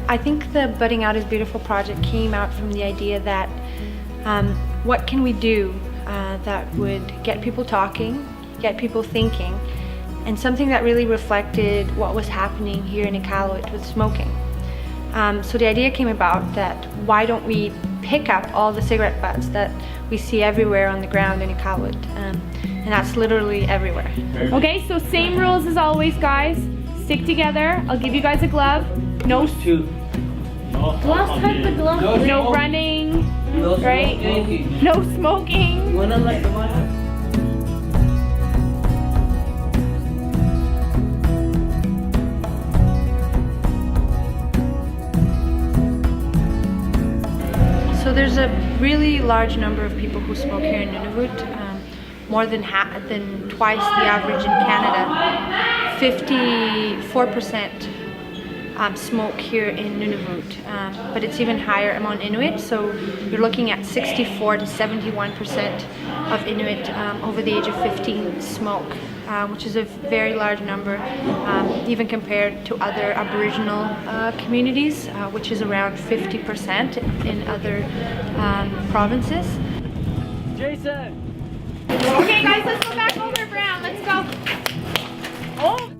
I think the Budding Out is Beautiful project came out from the idea that what can we do that would get people talking, get people thinking, and something that really reflected what was happening here in Iqaluit with smoking. So the idea came about that why don't we pick up all the cigarette butts that we see everywhere on the ground in Iqaluit, and that's literally everywhere. Okay, so same rules as always, guys. Stick together. I'll give you guys a glove. No no running, right? No smoking. So there's a really large number of people who smoke here in Nunavut, more than twice the average in Canada. 54% smoke here in Nunavut, but it's even higher among Inuit. So you're looking at 64 to 71% of Inuit over the age of 15 smoke, which is a very large number, even compared to other Aboriginal communities, which is around 50% in other provinces. Jason! Okay, guys, let's go back over ground. Let's go. Oh.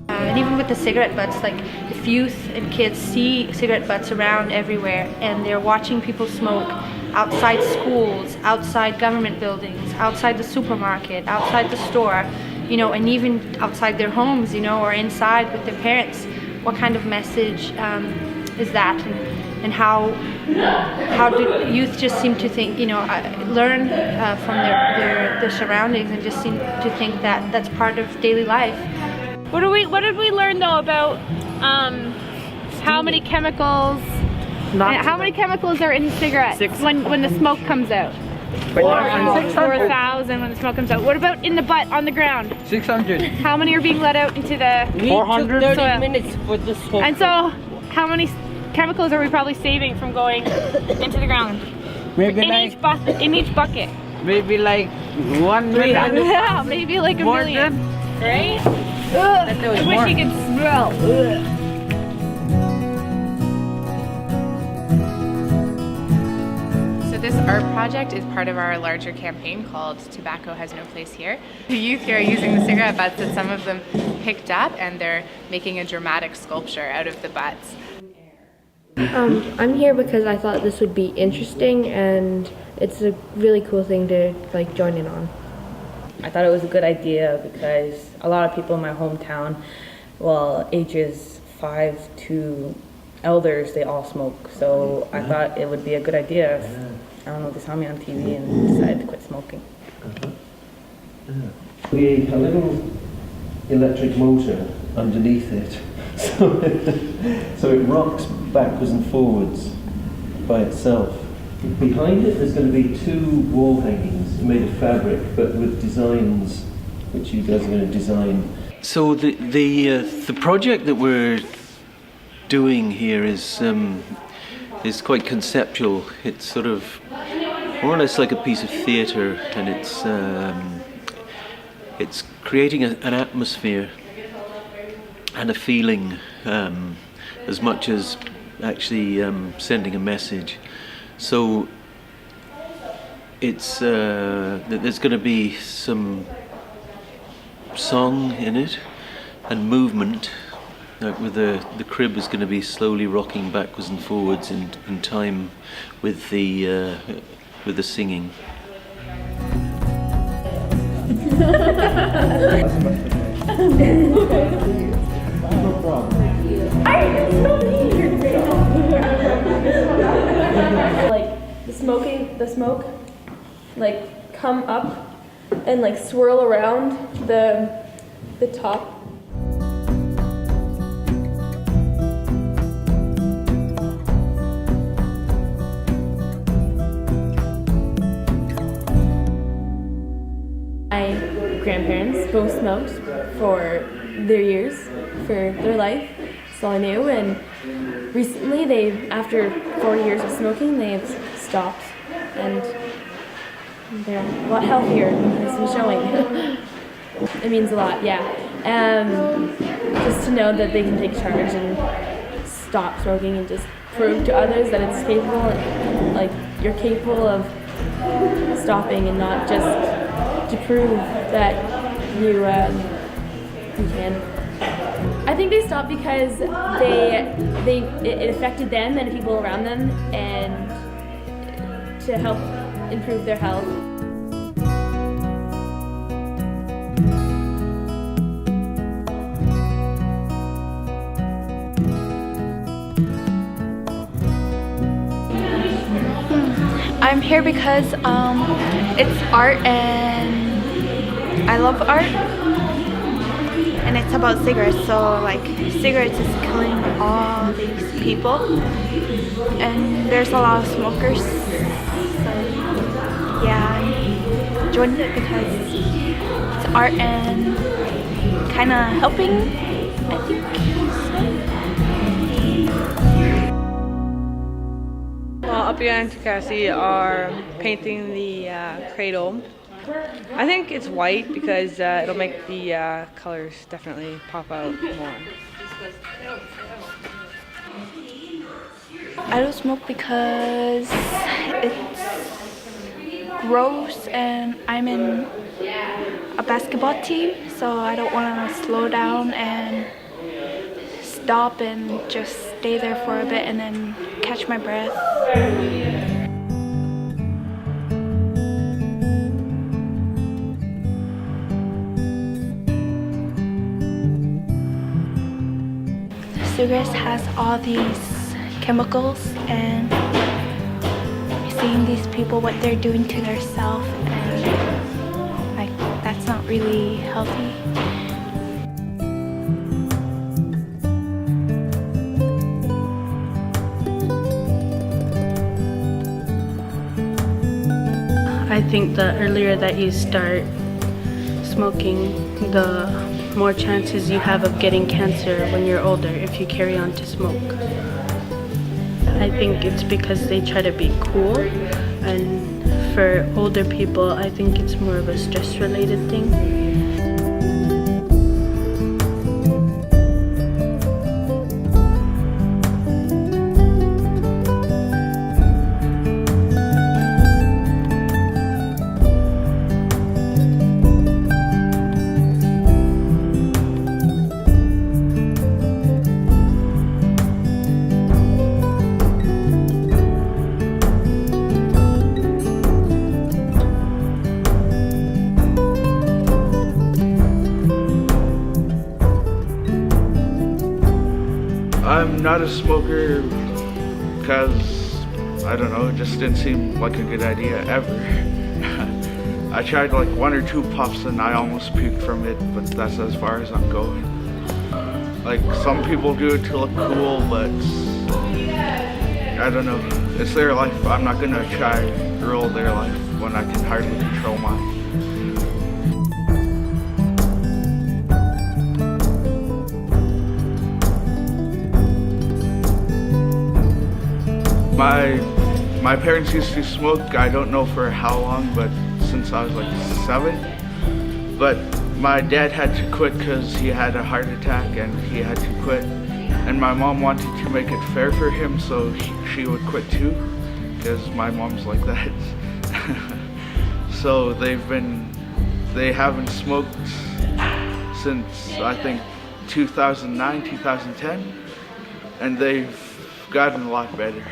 And even with the cigarette butts, like if youth and kids see cigarette butts around everywhere and they're watching people smoke outside schools, outside government buildings, outside the supermarket, outside the store, you know, and even outside their homes, you know, or inside with their parents, what kind of message is that? And how do youth just seem to think, you know, learn from their surroundings and just seem to think that that's part of daily life. What did we learn though about how many chemicals are in cigarettes when the smoke comes out? 4,000 when the smoke comes out. What about in the butt on the ground? 600. How many are being let out into the 400 soil? minutes for the smoke. And so how many chemicals are we probably saving from going into the ground? Maybe in each bucket. Maybe like 1 million. Yeah, maybe like a million. Right? I wish you could smell. So this art project is part of our larger campaign called Tobacco Has No Place Here. The youth here are using the cigarette butts that some of them picked up, and they're making a dramatic sculpture out of the butts. I'm here because I thought this would be interesting, and it's a really cool thing to like join in on. I thought it was a good idea because a lot of people in my hometown, well, ages 5 to elders, they all smoke. So I thought it would be a good idea if, I don't know, they saw me on TV and decided to quit smoking. We have a little electric motor underneath it, so it rocks backwards and forwards by itself. Behind it there's going to be 2 wall hangings made of fabric, but with designs which you guys are going to design. So the project that we're doing here is quite conceptual. It's sort of more or less like a piece of theatre, and it's creating an atmosphere and a feeling as much as actually sending a message. So it's there's going to be some song in it and movement. Like with the crib is going to be slowly rocking backwards and forwards in time with the singing. Like the smoke, like come up and like swirl around the top. My grandparents both smoked for their years, for their life, so I knew, and recently after 4 years of smoking, they've stopped, and they're a lot healthier, as was showing. It means a lot, yeah. Just to know that they can take charge and stop smoking and just prove to others that it's capable, like you're capable of stopping, and not just to prove that you can. I think they stopped because it affected them and people around them, and to help improve their health. I'm here because it's art and I love art, and it's about cigarettes. So like cigarettes is killing all these people, and there's a lot of smokers. So yeah, I joined it because it's art and kind of helping, I think. Well, up here in Takasi are painting the cradle. I think it's white because it'll make the colors definitely pop out more. I don't smoke because it's gross, and I'm in a basketball team, so I don't want to slow down and stop and just stay there for a bit and then catch my breath. Cigarettes has all these chemicals, and seeing these people what they're doing to themselves, and like that's not really healthy. I think the earlier that you start smoking, the more chances you have of getting cancer when you're older if you carry on to smoke. I think it's because they try to be cool, and for older people, I think it's more of a stress-related thing. I'm not a smoker because, I don't know, it just didn't seem like a good idea ever. I tried like 1 or 2 puffs and I almost puked from it, but that's as far as I'm going. Like, some people do it to look cool, but I don't know. It's their life. I'm not gonna try to rule their life when I can hardly control mine. My parents used to smoke, I don't know for how long, but since I was like 7. But my dad had to quit because he had a heart attack and he had to quit. And my mom wanted to make it fair for him, so she would quit too, because my mom's like that. So they haven't smoked since I think 2009, 2010, and they've gotten a lot better.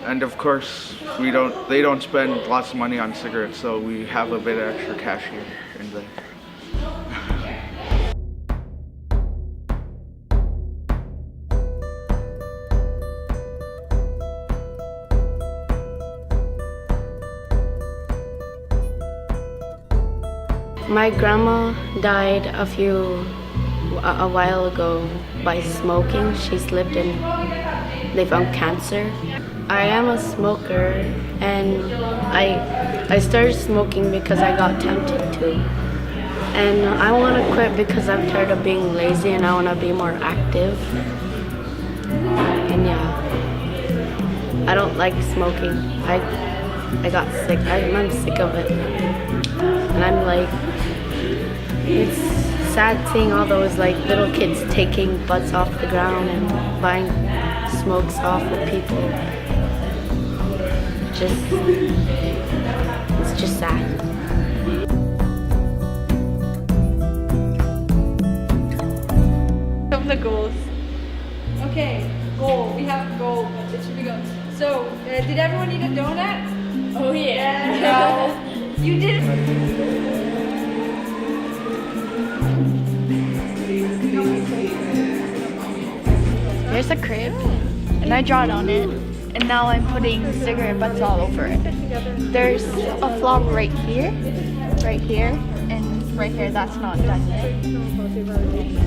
And of course, they don't spend lots of money on cigarettes, so we have a bit of extra cash here and there. My grandma died a while ago by smoking. They found cancer. I am a smoker, and I started smoking because I got tempted to. And I want to quit because I'm tired of being lazy and I want to be more active. And yeah, I don't like smoking. I got sick. I'm sick of it. And I'm like, it's sad seeing all those like little kids taking butts off the ground and buying smokes off of people. It's just sad. Of the goals. Okay, goal. We have a goal. It should be go. So, did everyone eat a donut? Oh yeah. No. You did. There's a crib, and I drawn on it, and now I'm putting cigarette butts all over it. There's a flop right here, and right here. That's not done yet.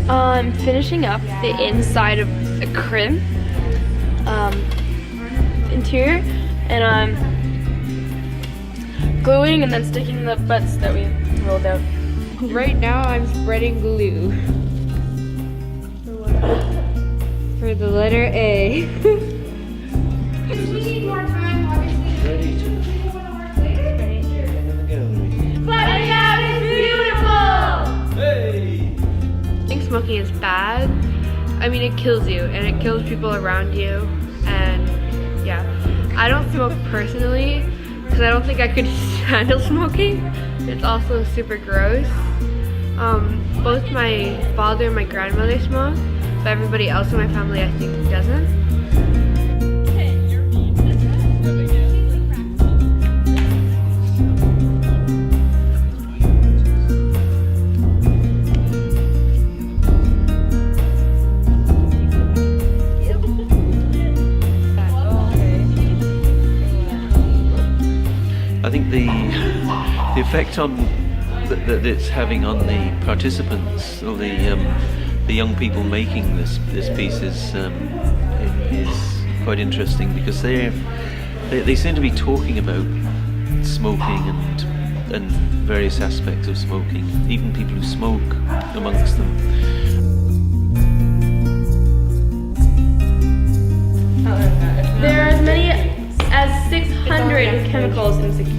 I'm finishing up the inside of the crib, interior, and I'm gluing and then sticking the butts that we rolled out. Right now I'm spreading glue. For the letter A. We need more time, obviously. Ready to People want to work later. end in the gallery. Finding out is beautiful! Hey! I think smoking is bad. I mean, it kills you and it kills people around you. And yeah, I don't smoke personally because I don't think I could handle smoking. It's also super gross. Both my father and my grandmother smoke, but everybody else in my family I think doesn't. I think the effect on that it's having on the participants or the young people making this piece is quite interesting because they seem to be talking about smoking and various aspects of smoking, even people who smoke amongst them. There are as many as 600 chemicals in cigarettes.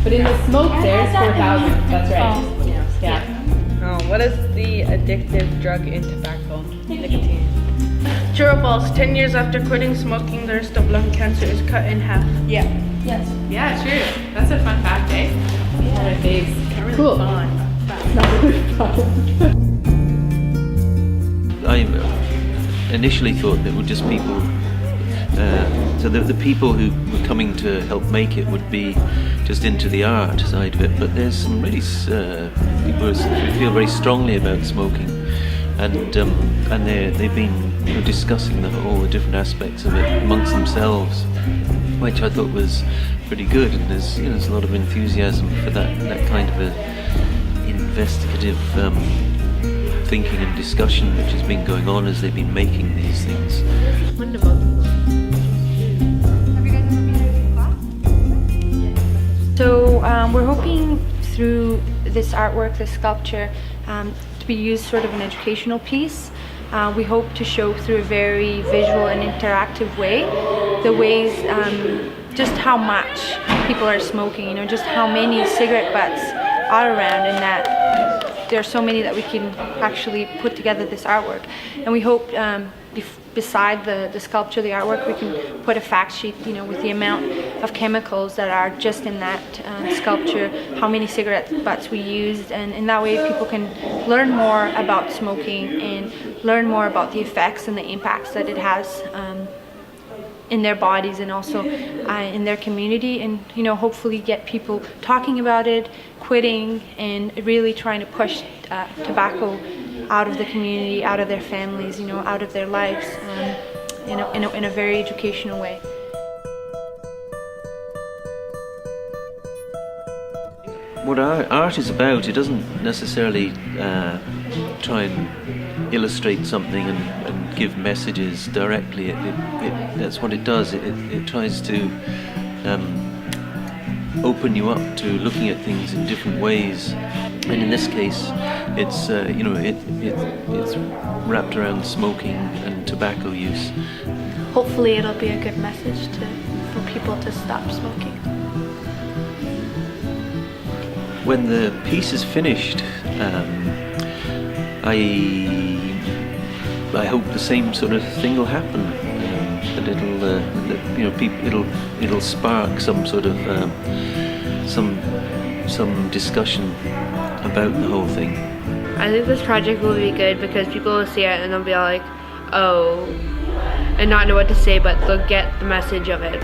But in the smoke there's 4,000. That's right. Yeah. Oh, what is the addictive drug in tobacco? Nicotine. True or false? 10 years after quitting smoking, the risk of lung cancer is cut in half. Yeah. Yes. Yeah, true. That's a fun fact, eh? Yeah. Cool. I initially thought that would just people, so the people who were coming to help make it would be just into the art side of it, but there's some really people who feel very strongly about smoking, and they've been discussing all the different aspects of it amongst themselves, which I thought was pretty good. And there's a lot of enthusiasm for that kind of a investigative thinking and discussion which has been going on as they've been making these things. Wonderful. So we're hoping through this artwork, this sculpture, to be used sort of an educational piece. We hope to show through a very visual and interactive way the ways, just how much people are smoking, just how many cigarette butts are around, and that there are so many that we can actually put together this artwork. And we hope beside the sculpture, the artwork, we can put a fact sheet, with the amount of chemicals that are just in that sculpture, how many cigarette butts we used, and in that way people can learn more about smoking and learn more about the effects and the impacts that it has in their bodies and also in their community, and hopefully get people talking about it, quitting, and really trying to push tobacco out of the community, out of their families, out of their lives, in a very educational way. What art is about, it doesn't necessarily try and illustrate something and give messages directly. That's what it does. It tries to open you up to looking at things in different ways. And in this case, it's it's wrapped around smoking and tobacco use. Hopefully it'll be a good message for people to stop smoking. When the piece is finished, I hope the same sort of thing will happen. That it'll, that, you know, it'll spark some sort of some discussion about the whole thing. I think this project will be good because people will see it and they'll be all like, oh, and not know what to say, but they'll get the message of it.